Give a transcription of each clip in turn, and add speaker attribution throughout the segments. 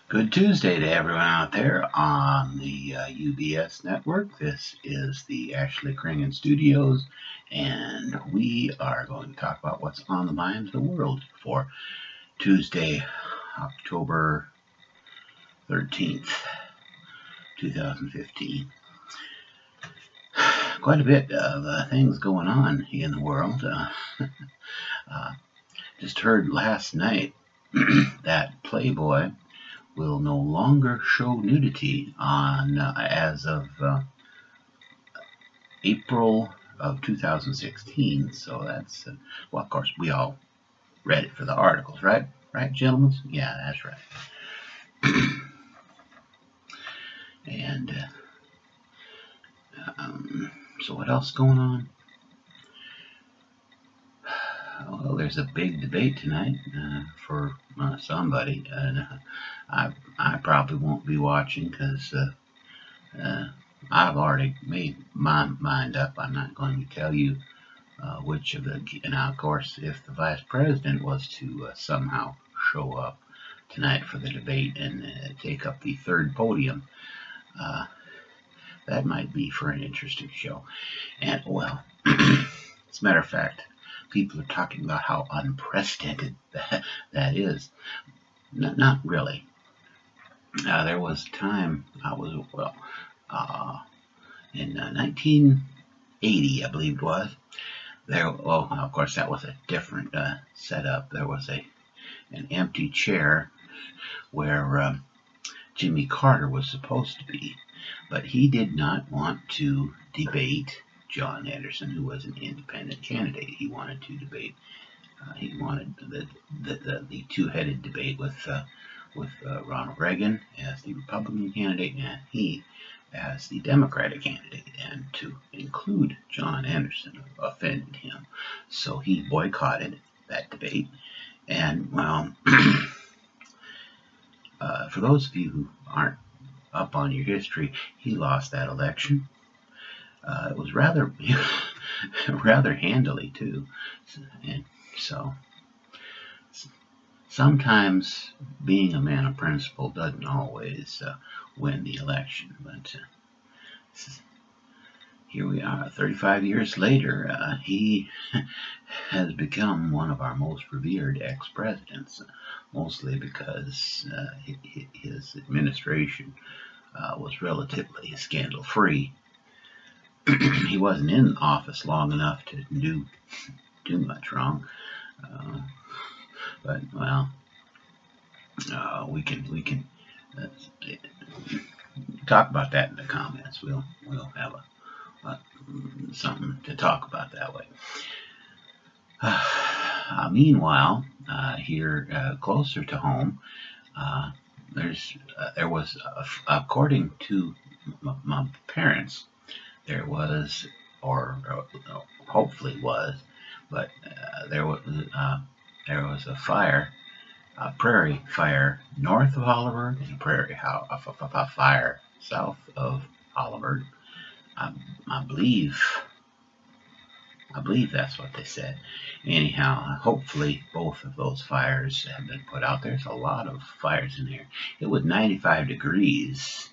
Speaker 1: Good Tuesday to everyone out there on the UBS network. This is the Ashley Kringen Studios, and we are going to talk about what's on the minds of the world for Tuesday, October 13th, 2015. Quite a bit of things going on in the world. Uh, just heard last night that Playboy will no longer show nudity on as of April of 2016. So that's well, of course, we all read it for the articles, right? Right, gentlemen? Yeah, that's right. And so, what else going on? Well, there's a big debate tonight for somebody, and I probably won't be watching because I've already made my mind up. I'm not going to tell you which of the. Now, of course, if the vice president was to somehow show up tonight for the debate and take up the third podium, that might be for an interesting show. And, well, as a matter of fact, people are talking about how unprecedented that is. Not really. There was a time I was, in 1980, I believe it was. Well, of course, that was a different setup. There was an empty chair where Jimmy Carter was supposed to be, but he did not want to debate John Anderson, who was an independent candidate. He wanted to debate. He wanted the two-headed debate with Ronald Reagan as the Republican candidate and he as the Democratic candidate, and to include John Anderson offended him. So he boycotted that debate. And, well, for those of you who aren't up on your history, he lost that election. It was rather handily, too. And so sometimes being a man of principle doesn't always win the election, but here we are 35 years later. He has become one of our most revered ex-presidents, mostly because his administration was relatively scandal-free. He wasn't in office long enough to do too much wrong. But, well, we can talk about that in the comments. We'll have something to talk about that way. Meanwhile, here closer to home, there was, according to my parents, there was, or hopefully was, but there was a fire, a prairie fire north of Hollywood and a prairie fire south of Hollywood. I believe that's what they said. Anyhow, hopefully both of those fires have been put out. There's a lot of fires in here. It was 95 degrees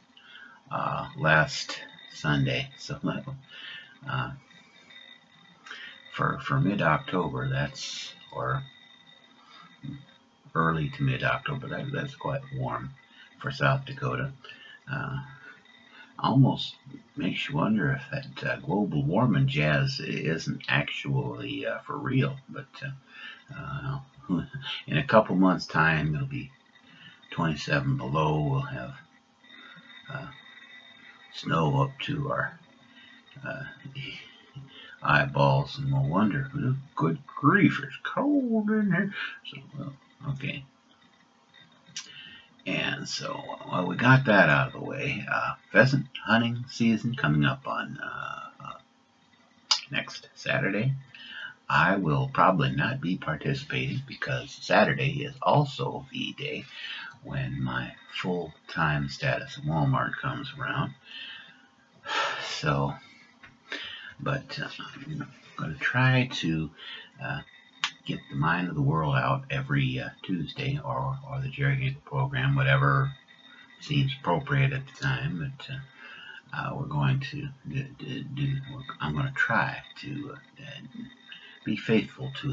Speaker 1: last Sunday, so for mid-October, or early to mid-October, that's quite warm for South Dakota. Almost makes you wonder if that global warming jazz isn't actually for real. But in a couple months' time, it'll be 27 below. We'll have snow up to our eyeballs, and we'll wonder, good grief, it's cold in here. So, well, okay. And so, well, we got that out of the way. Pheasant hunting season coming up on next Saturday. I will probably not be participating because Saturday is also the day when my full-time status at Walmart comes around. So, but I'm going to try to get the mind of the world out every Tuesday, or the Jerry Hick program, whatever seems appropriate at the time, but we're going to do. I'm going to try to be faithful to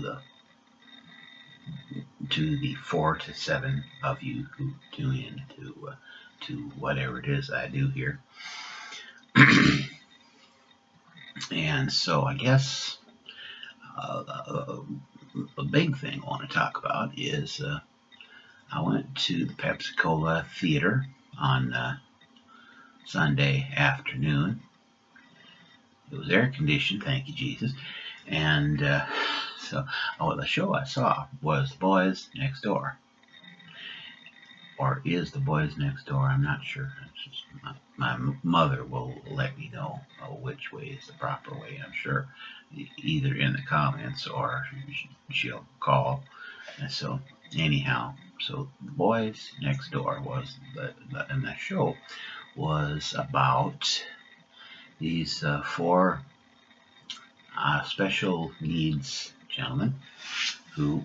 Speaker 1: the 4 to 7 of you who tune in to whatever it is I do here. And so I guess a big thing I want to talk about is I went to the Pepsi Cola Theater on Sunday afternoon. It was air conditioned, thank you, Jesus. And the show I saw was The Boys Next Door. Or is The Boys Next Door? I'm not sure. It's just my mother will let me know which way is the proper way. I'm sure either in the comments or she'll call. And so anyhow, so The Boys Next Door was and the show was about these 4 special needs gentlemen who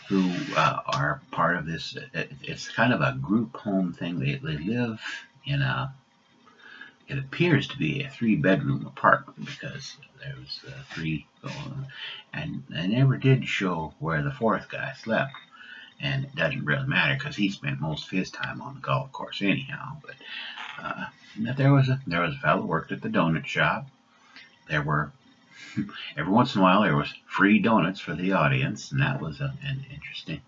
Speaker 1: who are part of this. It's kind of a group home thing. They live in it appears to be a 3-bedroom apartment because there's 3 going, and they never did show where the 4th guy slept. And it doesn't really matter because he spent most of his time on the golf course anyhow. But there was a fellow who worked at the donut shop. There were every once in a while there was free donuts for the audience, and that was an interesting.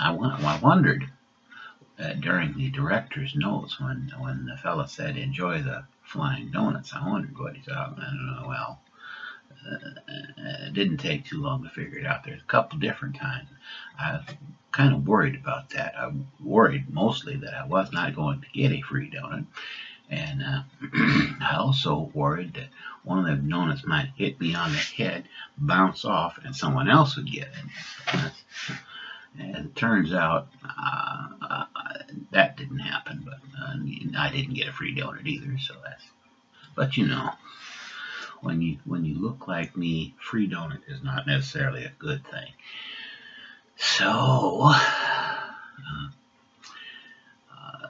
Speaker 1: I wondered during the director's notes when the fellow said enjoy the flying donuts. I wondered what he thought. I don't know. Well, it didn't take too long to figure it out. There's a couple different times. I was kind of worried about that. I worried mostly that I was not going to get a free donut. And I also worried that one of the donuts might hit me on the head, bounce off, and someone else would get it. As it turns out, that didn't happen. But I didn't get a free donut either. So that's. But you know. When you look like me, free donut is not necessarily a good thing. So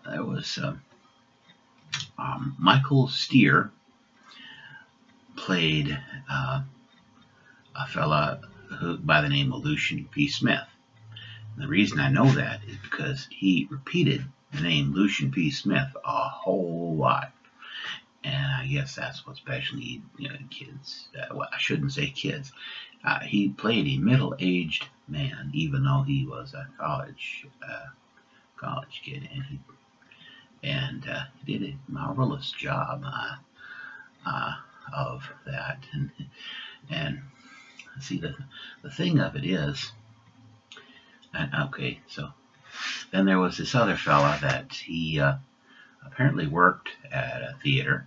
Speaker 1: there was Michael Steer played a fella by the name of Lucian P. Smith. And the reason I know that is because he repeated the name Lucian P. Smith a whole lot. And I guess that's what special need kids. Well, I shouldn't say kids. He played a middle-aged man, even though he was a college kid, and he did a marvelous job of that. And see, the thing of it is, okay. So then there was this other fella that he apparently worked at a theater.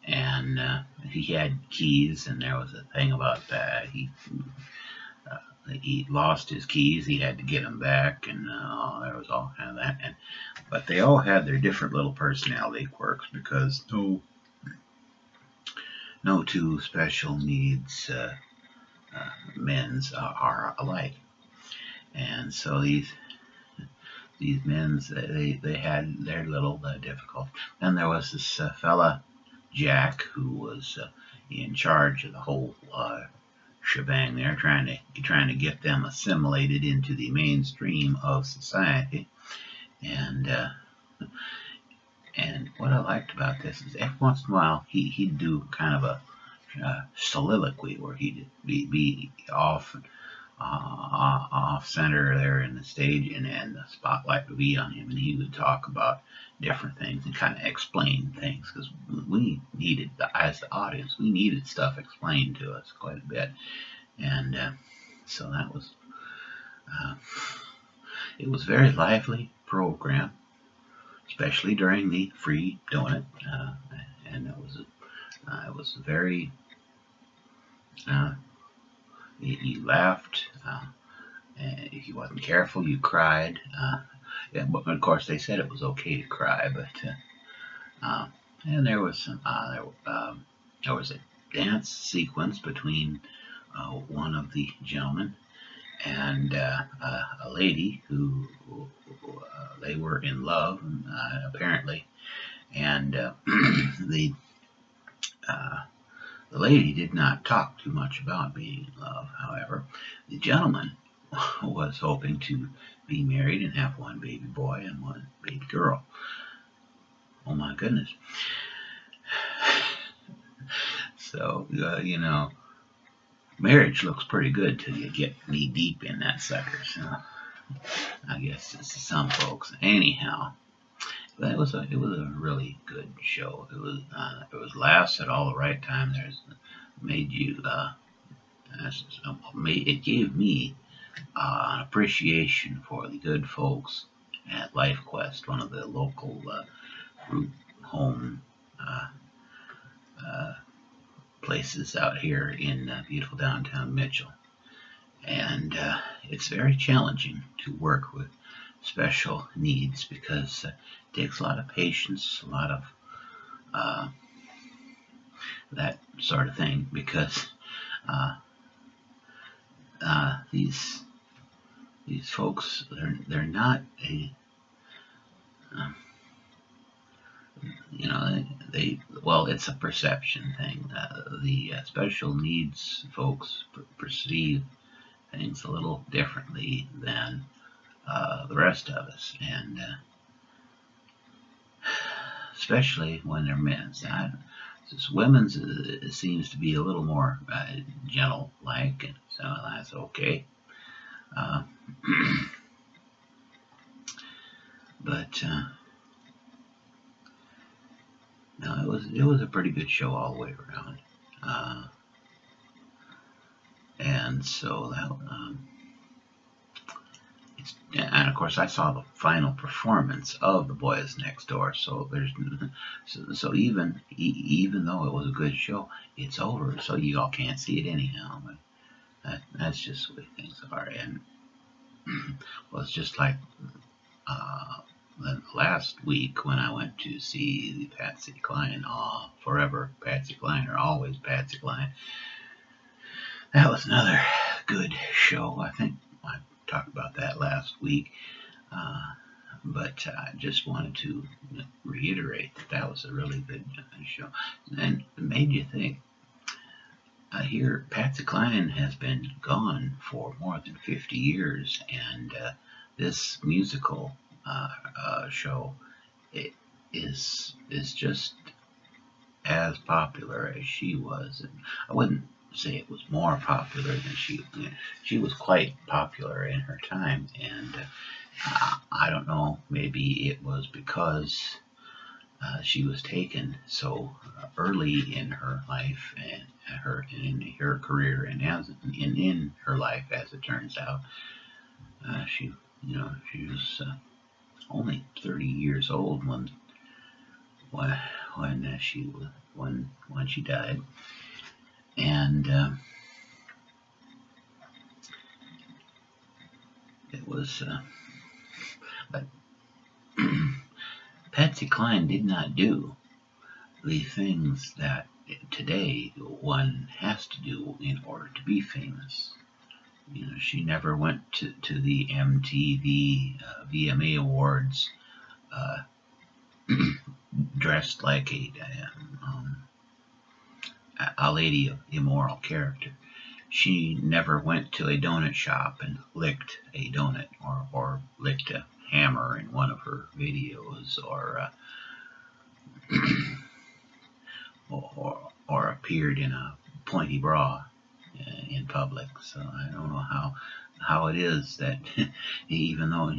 Speaker 1: And he had keys, and there was a thing about that. He lost his keys. He had to get them back, and there was all kind of that. But they all had their different little personality quirks because no 2 special needs men's are alike. And so these men's they had their little difficult. Then there was this fella, Jack, who was in charge of the whole shebang there, trying to get them assimilated into the mainstream of society. And what I liked about this is every once in a while he'd do kind of a soliloquy where he'd be off center there in the stage, and the spotlight would be on him, and he would talk about different things and kind of explain things, because we needed, as the audience, we needed stuff explained to us quite a bit. And so that was it was a very lively program, especially during the free donut, and it was very you laughed, and if you wasn't careful you cried, but of course they said it was okay to cry, but and there was some there was a dance sequence between one of the gentlemen and a lady who they were in love, apparently, and the uh, the lady did not talk too much about being in love. However, the gentleman was hoping to be married and have one baby boy and one baby girl. Oh my goodness. So, marriage looks pretty good till you get knee deep in that sucker. So, I guess it's some folks. Anyhow, but it was a really good show. It was laughs at all the right time. Made you it gave me an appreciation for the good folks at Life Quest, one of the local group home uh, uh, places out here in beautiful downtown Mitchell. And it's very challenging to work with special needs because it takes a lot of patience, a lot of uh, that sort of thing, because uh, these folks, they're not a um, well, it's a perception thing. The special needs folks perceive things a little differently than the rest of us, and especially when they're men. Women's seems to be a little more gentle-like, and so that's okay. Uh, but no, it was a pretty good show all the way around, and so that and of course I saw the final performance of The Boys Next Door. So even though it was a good show, it's over, so you all can't see it anyhow. But that's just the way things are, and well, it's just like last week when I went to see the Patsy Cline, forever Patsy Cline, or always Patsy Cline. That was another good show. I think I talked about that last week, but I just wanted to reiterate that was a really good show, and it made you think. Here, Patsy Cline has been gone for more than 50 years, and this musical show is just as popular as she was. And I wouldn't say it was more popular than she was quite popular in her time, and I don't know, maybe it was because she was taken so early in her life and in her career, and in her life, as it turns out. She was only 30 years old when she died, and it was but Patsy Cline did not do the things that today one has to do in order to be famous. She never went to the MTV VMA Awards dressed like a lady of immoral character. She never went to a donut shop and licked a donut, or licked a hammer in one of her videos, or appeared in a pointy bra in public. So I don't know how it is that even though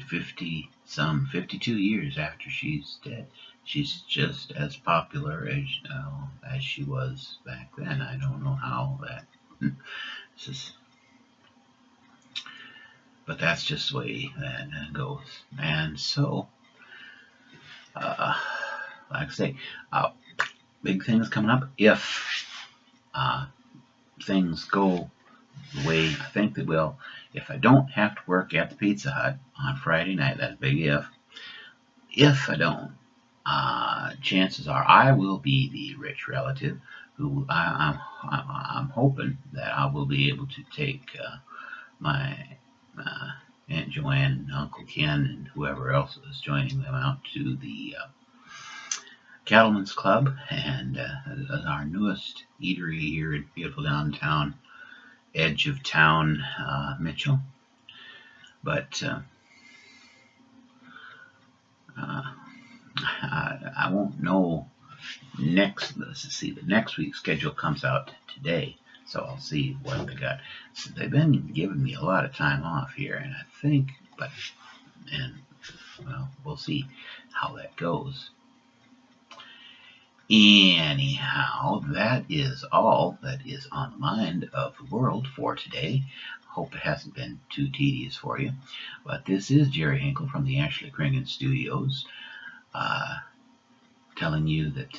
Speaker 1: 52 years after she's dead, she's just as popular as she was back then. I don't know how that. But that's just the way that goes. And so, like I say, big things coming up. If things go the way I think they will, if I don't have to work at the Pizza Hut on Friday night, that's a big if. If I don't, chances are I will be the rich relative who I'm hoping that I will be able to take my Aunt Joanne and Uncle Ken and whoever else was joining them out to the Cattlemen's Club, and our newest eatery here in beautiful downtown, edge of town, Mitchell. But I won't know let's see, the next week's schedule comes out today, so I'll see what they got. So they've been giving me a lot of time off here, and I think, well, we'll see how that goes. Anyhow, that is all that is on the mind of the world for today. Hope it hasn't been too tedious for you. But this is Jerry Hinkle from the Ashley Kringen Studios, telling you that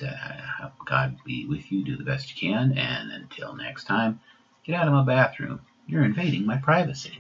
Speaker 1: God be with you, do the best you can, and until next time, get out of my bathroom. You're invading my privacy.